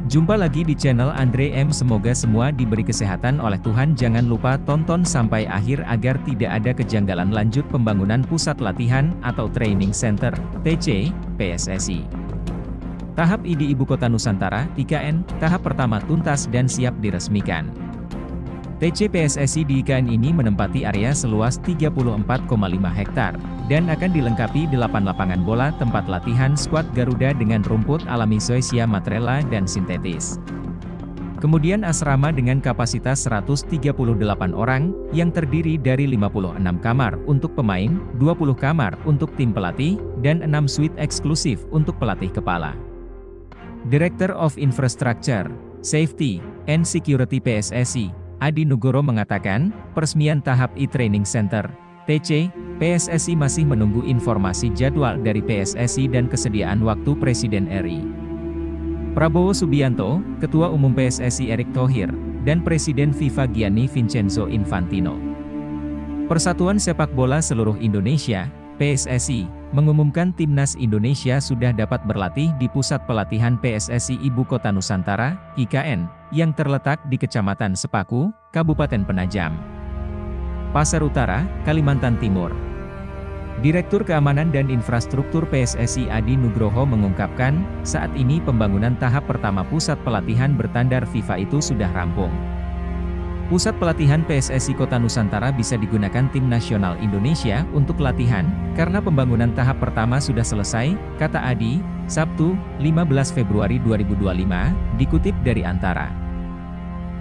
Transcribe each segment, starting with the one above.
Jumpa lagi di channel Andre M. Semoga semua diberi kesehatan oleh Tuhan. Jangan lupa tonton sampai akhir agar tidak ada kejanggalan lanjut pembangunan Pusat Latihan atau Training Center, TC, PSSI. Tahap I di Ibu Kota Nusantara, IKN, tahap pertama tuntas dan siap diresmikan. TC PSSI di IKN ini menempati area seluas 34,5 hektar, dan akan dilengkapi 8 lapangan bola tempat latihan skuad Garuda dengan rumput alami zoysia mozzarella dan sintetis. Kemudian asrama dengan kapasitas 138 orang, yang terdiri dari 56 kamar untuk pemain, 20 kamar untuk tim pelatih, dan 6 suite eksklusif untuk pelatih kepala. Director of Infrastructure, Safety, and Security PSSI, Adi Nugoro mengatakan, peresmian tahap e-Training Center, TC, PSSI masih menunggu informasi jadwal dari PSSI dan kesediaan waktu Presiden RI. Prabowo Subianto, Ketua Umum PSSI Erick Thohir, dan Presiden FIFA Gianni Vincenzo Infantino. Persatuan Sepak Bola Seluruh Indonesia, PSSI, mengumumkan Timnas Indonesia sudah dapat berlatih di Pusat Pelatihan PSSI Ibu Kota Nusantara, IKN, yang terletak di Kecamatan Sepaku, Kabupaten Penajam, Pasar Utara, Kalimantan Timur. Direktur Keamanan dan Infrastruktur PSSI Adi Nugroho mengungkapkan, saat ini pembangunan tahap pertama Pusat Pelatihan berstandar FIFA itu sudah rampung. Pusat Pelatihan PSSI Kota Nusantara bisa digunakan Tim Nasional Indonesia untuk latihan, karena pembangunan tahap pertama sudah selesai, kata Adi, Sabtu, 15 Februari 2025, dikutip dari Antara.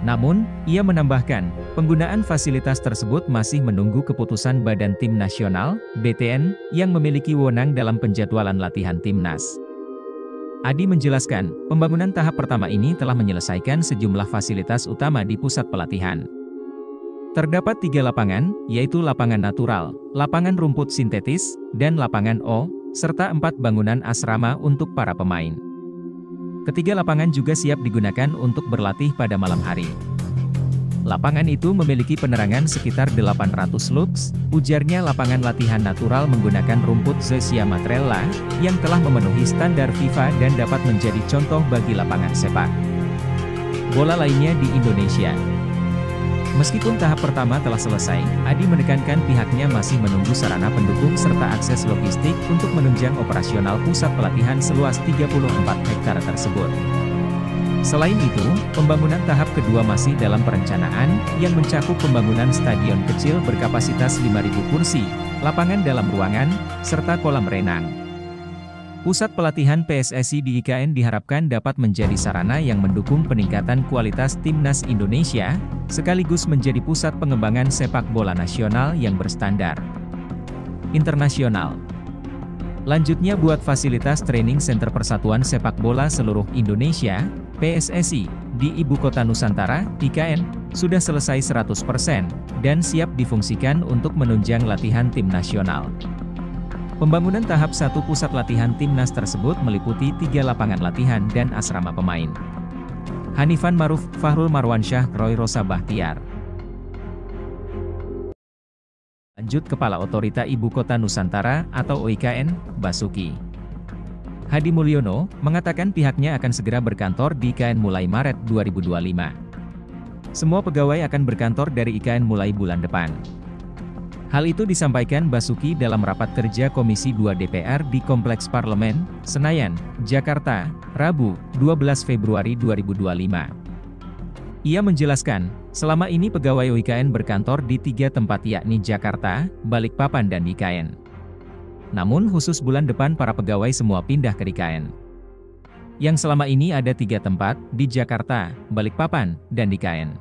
Namun, ia menambahkan, penggunaan fasilitas tersebut masih menunggu keputusan Badan Tim Nasional, BTN, yang memiliki wewenang dalam penjadwalan latihan Timnas. Adi menjelaskan, pembangunan tahap pertama ini telah menyelesaikan sejumlah fasilitas utama di pusat pelatihan. Terdapat 3 lapangan, yaitu lapangan natural, lapangan rumput sintetis, dan lapangan O, serta 4 bangunan asrama untuk para pemain. Ketiga lapangan juga siap digunakan untuk berlatih pada malam hari. Lapangan itu memiliki penerangan sekitar 800 lux, ujarnya. Lapangan latihan natural menggunakan rumput zoysia mozzarella, yang telah memenuhi standar FIFA dan dapat menjadi contoh bagi lapangan sepak bola lainnya di Indonesia. Meskipun tahap pertama telah selesai, Adi menekankan pihaknya masih menunggu sarana pendukung serta akses logistik untuk menunjang operasional pusat pelatihan seluas 34 hektar tersebut. Selain itu, pembangunan tahap kedua masih dalam perencanaan, yang mencakup pembangunan stadion kecil berkapasitas 5.000 kursi, lapangan dalam ruangan, serta kolam renang. Pusat pelatihan PSSI di IKN diharapkan dapat menjadi sarana yang mendukung peningkatan kualitas Timnas Indonesia, sekaligus menjadi pusat pengembangan sepak bola nasional yang berstandar internasional. Lanjutnya buat fasilitas training center Persatuan Sepak Bola Seluruh Indonesia, PSSI, di Ibu Kota Nusantara, IKN, sudah selesai 100%, dan siap difungsikan untuk menunjang latihan tim nasional. Pembangunan tahap 1 pusat latihan Timnas tersebut meliputi 3 lapangan latihan dan asrama pemain. Hanifan Maruf, Fahrul Marwansyah, Roy Rosa Bahtiar. Lanjut Kepala Otorita Ibu Kota Nusantara atau OIKN, Basuki Hadi Mulyono, mengatakan pihaknya akan segera berkantor di IKN mulai Maret 2025. Semua pegawai akan berkantor dari IKN mulai bulan depan. Hal itu disampaikan Basuki dalam rapat kerja Komisi 2 DPR di Kompleks Parlemen, Senayan, Jakarta, Rabu, 12 Februari 2025. Ia menjelaskan, selama ini pegawai OIKN berkantor di 3 tempat yakni Jakarta, Balikpapan dan IKN. Namun khusus bulan depan para pegawai semua pindah ke IKN. Yang selama ini ada 3 tempat, di Jakarta, Balikpapan, dan IKN.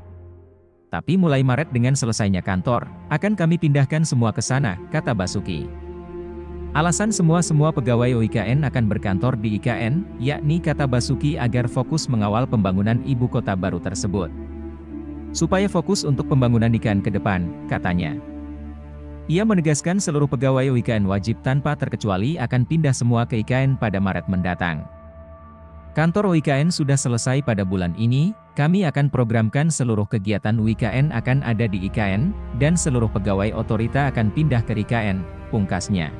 Tapi mulai Maret dengan selesainya kantor, akan kami pindahkan semua ke sana, kata Basuki. Alasan semua pegawai OIKN akan berkantor di IKN, yakni kata Basuki agar fokus mengawal pembangunan ibu kota baru tersebut. Supaya fokus untuk pembangunan IKN ke depan, katanya. Ia menegaskan seluruh pegawai OIKN wajib tanpa terkecuali akan pindah semua ke IKN pada Maret mendatang. Kantor OIKN sudah selesai pada bulan ini, kami akan programkan seluruh kegiatan OIKN akan ada di IKN, dan seluruh pegawai otorita akan pindah ke IKN, pungkasnya.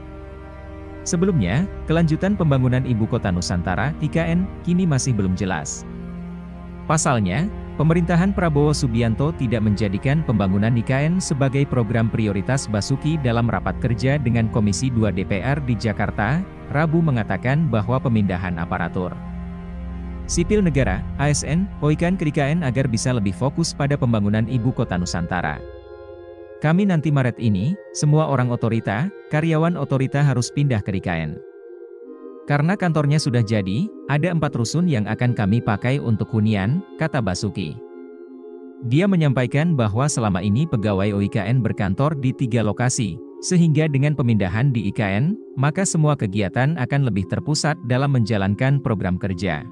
Sebelumnya, kelanjutan pembangunan Ibu Kota Nusantara, IKN, kini masih belum jelas. Pasalnya, pemerintahan Prabowo Subianto tidak menjadikan pembangunan IKN sebagai program prioritas. Basuki dalam rapat kerja dengan Komisi 2 DPR di Jakarta, Rabu mengatakan bahwa pemindahan aparatur sipil negara, ASN, OIKN ke IKN agar bisa lebih fokus pada pembangunan Ibu Kota Nusantara. Kami nanti Maret ini, semua orang otorita, karyawan otorita harus pindah ke IKN. Karena kantornya sudah jadi, ada 4 rusun yang akan kami pakai untuk hunian, kata Basuki. Dia menyampaikan bahwa selama ini pegawai OIKN berkantor di 3 lokasi, sehingga dengan pemindahan di IKN, maka semua kegiatan akan lebih terpusat dalam menjalankan program kerja.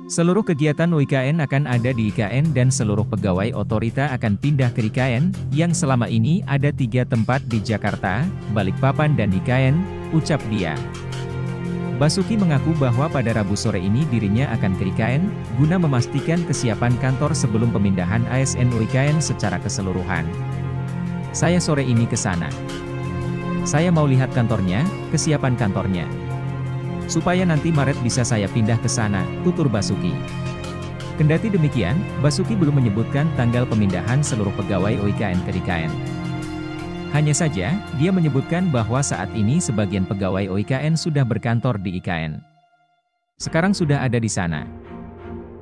Seluruh kegiatan OIKN akan ada di IKN dan seluruh pegawai otorita akan pindah ke IKN, yang selama ini ada 3 tempat di Jakarta, Balikpapan dan IKN, ucap dia. Basuki mengaku bahwa pada Rabu sore ini dirinya akan ke IKN, guna memastikan kesiapan kantor sebelum pemindahan ASN OIKN secara keseluruhan. Saya sore ini ke sana. Saya mau lihat kantornya, kesiapan kantornya. Supaya nanti Maret bisa saya pindah ke sana, tutur Basuki. Kendati demikian, Basuki belum menyebutkan tanggal pemindahan seluruh pegawai OIKN ke IKN. Hanya saja, dia menyebutkan bahwa saat ini sebagian pegawai OIKN sudah berkantor di IKN. Sekarang sudah ada di sana.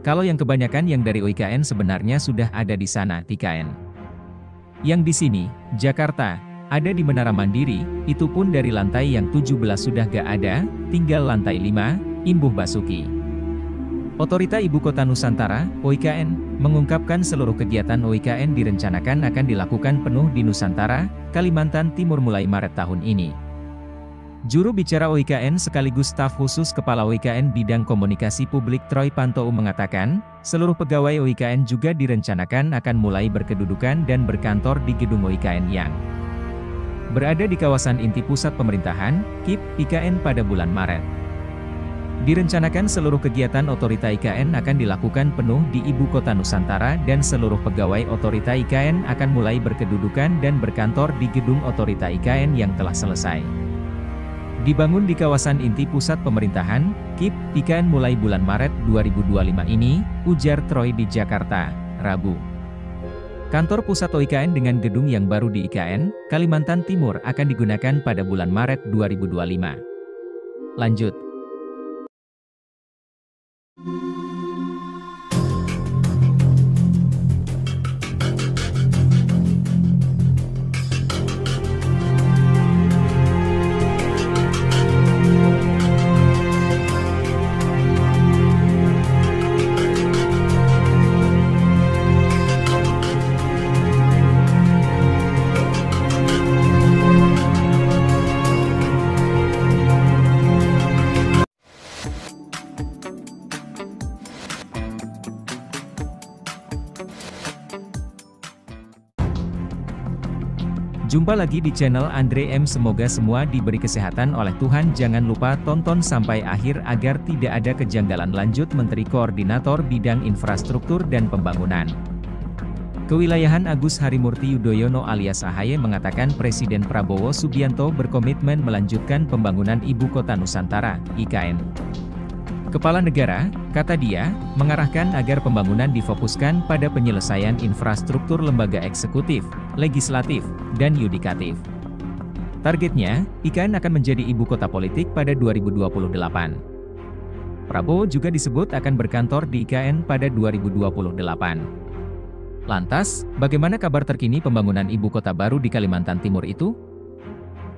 Kalau yang kebanyakan yang dari OIKN sebenarnya sudah ada di sana, IKN. Yang di sini, Jakarta, ada di Menara Mandiri, itu pun dari lantai yang 17 sudah gak ada, tinggal lantai 5, imbuh Basuki. Otorita Ibu Kota Nusantara, OIKN, mengungkapkan seluruh kegiatan OIKN direncanakan akan dilakukan penuh di Nusantara, Kalimantan Timur mulai Maret tahun ini. Juru bicara OIKN sekaligus staf khusus Kepala OIKN Bidang Komunikasi Publik Troy Pantou mengatakan, seluruh pegawai OIKN juga direncanakan akan mulai berkedudukan dan berkantor di gedung OIKN yang berada di kawasan inti pusat pemerintahan, KIP, IKN pada bulan Maret. Direncanakan seluruh kegiatan otorita IKN akan dilakukan penuh di Ibu Kota Nusantara dan seluruh pegawai otorita IKN akan mulai berkedudukan dan berkantor di gedung otorita IKN yang telah selesai dibangun di kawasan inti pusat pemerintahan, KIP, IKN mulai bulan Maret 2025 ini, ujar Troy di Jakarta, Rabu. Kantor pusat OIKN dengan gedung yang baru di IKN, Kalimantan Timur akan digunakan pada bulan Maret 2025. Lanjut. Jumpa lagi di channel Andre M. Semoga semua diberi kesehatan oleh Tuhan. Jangan lupa tonton sampai akhir agar tidak ada kejanggalan. Lanjut. Menteri Koordinator Bidang Infrastruktur dan Pembangunan Kewilayahan Agus Harimurti Yudhoyono alias AHY mengatakan Presiden Prabowo Subianto berkomitmen melanjutkan pembangunan Ibu Kota Nusantara, IKN. Kepala negara, kata dia, mengarahkan agar pembangunan difokuskan pada penyelesaian infrastruktur lembaga eksekutif, legislatif, dan yudikatif. Targetnya, IKN akan menjadi ibu kota politik pada 2028. Prabowo juga disebut akan berkantor di IKN pada 2028. Lantas, bagaimana kabar terkini pembangunan ibu kota baru di Kalimantan Timur itu?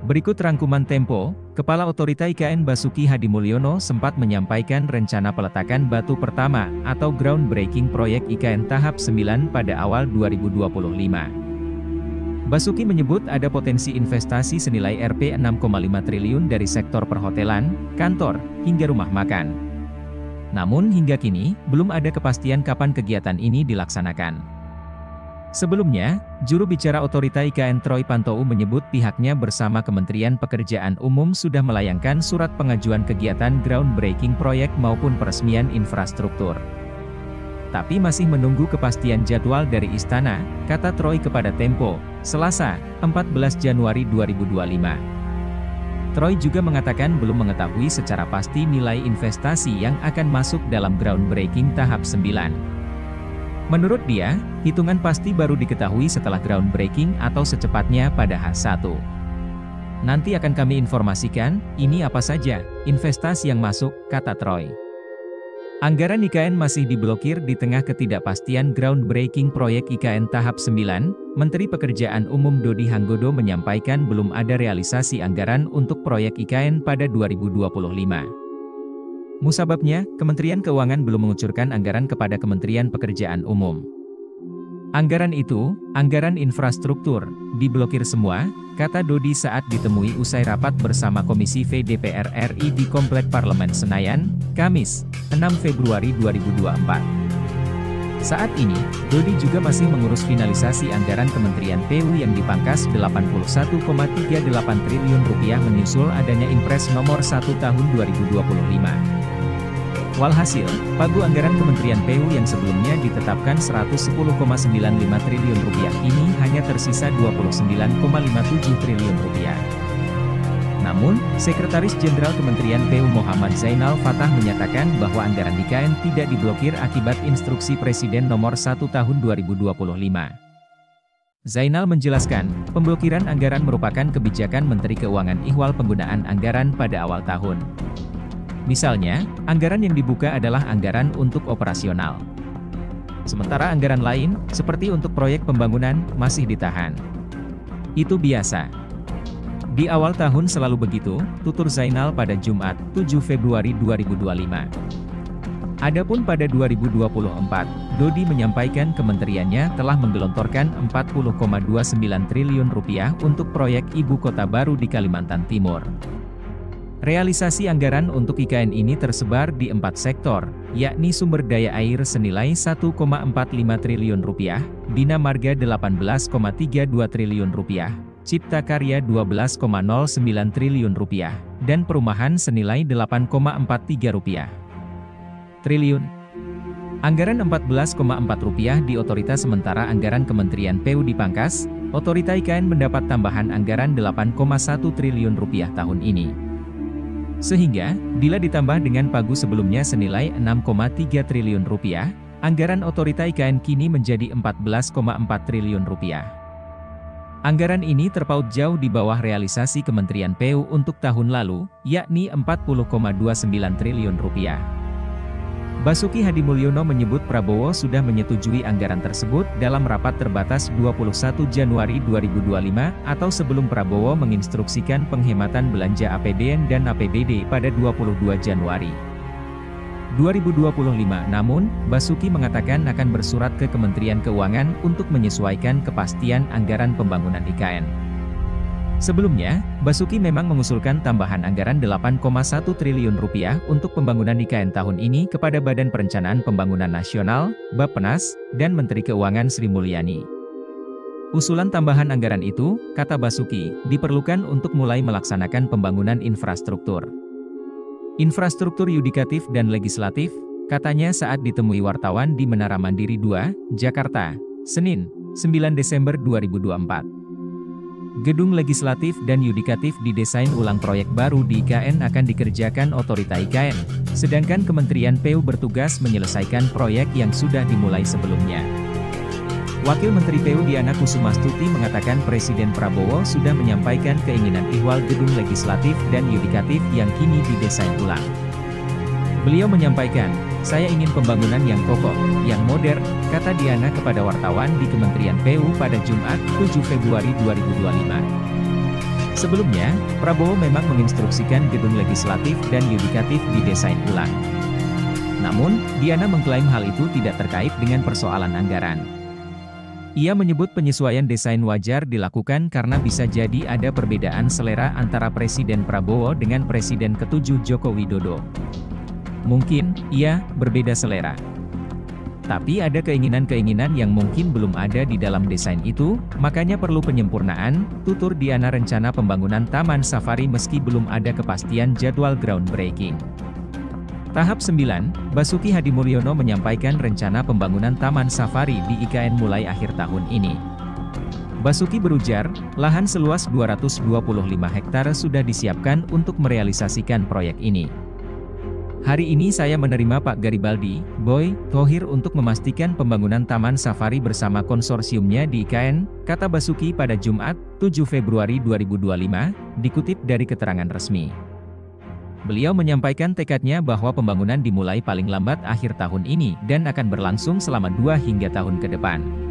Berikut rangkuman Tempo. Kepala Otorita IKN Basuki Hadimulyono sempat menyampaikan rencana peletakan batu pertama atau groundbreaking proyek IKN tahap 9 pada awal 2025. Basuki menyebut ada potensi investasi senilai Rp 6,5 triliun dari sektor perhotelan, kantor, hingga rumah makan. Namun hingga kini, belum ada kepastian kapan kegiatan ini dilaksanakan. Sebelumnya, juru bicara Otorita IKN Troy Pantou menyebut pihaknya bersama Kementerian Pekerjaan Umum sudah melayangkan surat pengajuan kegiatan groundbreaking proyek maupun peresmian infrastruktur. Tapi masih menunggu kepastian jadwal dari Istana, kata Troy kepada Tempo, Selasa, 14 Januari 2025. Troy juga mengatakan belum mengetahui secara pasti nilai investasi yang akan masuk dalam groundbreaking tahap 9. Menurut dia, hitungan pasti baru diketahui setelah groundbreaking atau secepatnya pada H1. Nanti akan kami informasikan, ini apa saja, investasi yang masuk, kata Troy. Anggaran IKN masih diblokir di tengah ketidakpastian groundbreaking proyek IKN tahap 9, Menteri Pekerjaan Umum Dodi Hanggodo menyampaikan belum ada realisasi anggaran untuk proyek IKN pada 2025. Musababnya, Kementerian Keuangan belum mengucurkan anggaran kepada Kementerian Pekerjaan Umum. Anggaran itu, anggaran infrastruktur, diblokir semua, kata Dodi saat ditemui usai rapat bersama Komisi V DPR RI di Komplek Parlemen Senayan, Kamis, 6 Februari 2024. Saat ini, Dodi juga masih mengurus finalisasi anggaran Kementerian PU yang dipangkas Rp81,38 triliun menyusul adanya Impres nomor 1 tahun 2025. Walhasil, pagu anggaran Kementerian PU yang sebelumnya ditetapkan Rp110,95 triliun ini hanya tersisa Rp29,57 triliun. Namun, Sekretaris Jenderal Kementerian PU Muhammad Zainal Fatah menyatakan bahwa anggaran IKN tidak diblokir akibat instruksi Presiden nomor 1 tahun 2025. Zainal menjelaskan, pemblokiran anggaran merupakan kebijakan Menteri Keuangan ihwal penggunaan anggaran pada awal tahun. Misalnya, anggaran yang dibuka adalah anggaran untuk operasional. Sementara anggaran lain, seperti untuk proyek pembangunan, masih ditahan. Itu biasa. Di awal tahun selalu begitu, tutur Zainal pada Jumat, 7 Februari 2025. Adapun pada 2024, Dodi menyampaikan kementeriannya telah menggelontorkan Rp40,29 triliun untuk proyek ibu kota baru di Kalimantan Timur. Realisasi anggaran untuk IKN ini tersebar di 4 sektor, yakni sumber daya air senilai Rp1,45 triliun, Bina Marga Rp18,32 triliun, Cipta Karya Rp12,09 triliun, dan perumahan senilai Rp8,43 triliun. Anggaran Rp14,4 di otorita sementara anggaran Kementerian PU dipangkas, otorita IKN mendapat tambahan anggaran Rp8,1 triliun tahun ini. Sehingga, bila ditambah dengan pagu sebelumnya senilai Rp6,3 triliun, anggaran otorita IKN kini menjadi Rp14,4 triliun. Anggaran ini terpaut jauh di bawah realisasi Kementerian PU untuk tahun lalu, yakni Rp40,29 triliun. Basuki Hadimulyono menyebut Prabowo sudah menyetujui anggaran tersebut dalam rapat terbatas 21 Januari 2025 atau sebelum Prabowo menginstruksikan penghematan belanja APBN dan APBD pada 22 Januari 2025. Namun, Basuki mengatakan akan bersurat ke Kementerian Keuangan untuk menyesuaikan kepastian anggaran pembangunan IKN. Sebelumnya, Basuki memang mengusulkan tambahan anggaran Rp8,1 triliun untuk pembangunan IKN tahun ini kepada Badan Perencanaan Pembangunan Nasional, Bappenas, dan Menteri Keuangan Sri Mulyani. Usulan tambahan anggaran itu, kata Basuki, diperlukan untuk mulai melaksanakan pembangunan infrastruktur. Infrastruktur yudikatif dan legislatif, katanya saat ditemui wartawan di Menara Mandiri 2, Jakarta, Senin, 9 Desember 2024. Gedung legislatif dan yudikatif didesain ulang proyek baru di IKN akan dikerjakan otorita IKN, sedangkan Kementerian PU bertugas menyelesaikan proyek yang sudah dimulai sebelumnya. Wakil Menteri PU Diana Kusumastuti mengatakan Presiden Prabowo sudah menyampaikan keinginan ihwal gedung legislatif dan yudikatif yang kini didesain ulang. Beliau menyampaikan, saya ingin pembangunan yang kokoh, yang modern, kata Diana kepada wartawan di Kementerian PU pada Jumat, 7 Februari 2025. Sebelumnya, Prabowo memang menginstruksikan gedung legislatif dan yudikatif didesain ulang. Namun, Diana mengklaim hal itu tidak terkait dengan persoalan anggaran. Ia menyebut penyesuaian desain wajar dilakukan karena bisa jadi ada perbedaan selera antara Presiden Prabowo dengan Presiden ke-7 Joko Widodo. Mungkin, iya, berbeda selera. Tapi ada keinginan-keinginan yang mungkin belum ada di dalam desain itu, makanya perlu penyempurnaan, tutur Diana rencana pembangunan Taman Safari meski belum ada kepastian jadwal groundbreaking. Tahap 9, Basuki Hadimulyono menyampaikan rencana pembangunan Taman Safari di IKN mulai akhir tahun ini. Basuki berujar, lahan seluas 225 hektar sudah disiapkan untuk merealisasikan proyek ini. Hari ini saya menerima Pak Garibaldi, Boy, Thohir untuk memastikan pembangunan Taman Safari bersama konsorsiumnya di IKN, kata Basuki pada Jumat, 7 Februari 2025, dikutip dari keterangan resmi. Beliau menyampaikan tekadnya bahwa pembangunan dimulai paling lambat akhir tahun ini dan akan berlangsung selama 2 hingga tahun ke depan.